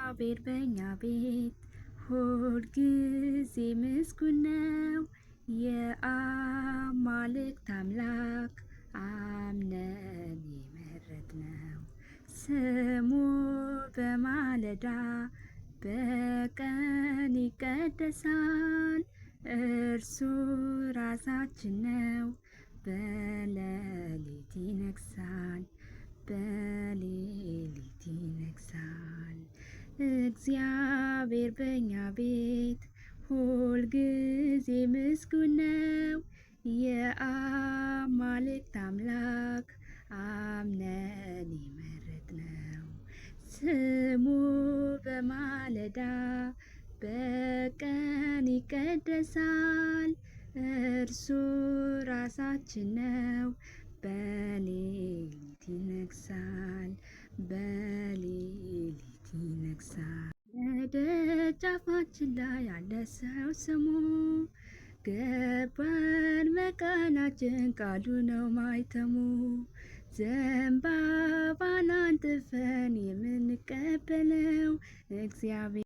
እግዚአብሔር በኛ ቤት ሁልጊዜ ምስጉን ነው። የአማልክት አምላክ አምነን የመረጥነው ስሙ በማለዳ በቀን ይቀደሳል። እርሱ ራሳችን ነው፣ በሌሊት ይነግሣል፣ በሌሊት ይነግሣል። እግዚአብሔር በኛ ቤት ሁልጊዜ ምስጉን ነው። የአማልክት አምላክ አምነን የመረጥነው ስሙ በማለዳ በቀን ይቀደሳል። እርሱ ራሳችን ነው፣ በሌሊት ይነግሣል፣ በሌሊት ይነግሣል። በደጃፋችን ላይ ያለ ሰው ስሙ ገባን መቃናችን ቃሉ ነው ማይተሙ። ዘንባባን አንጥፈን የምንቀበለው እግዚአብሔር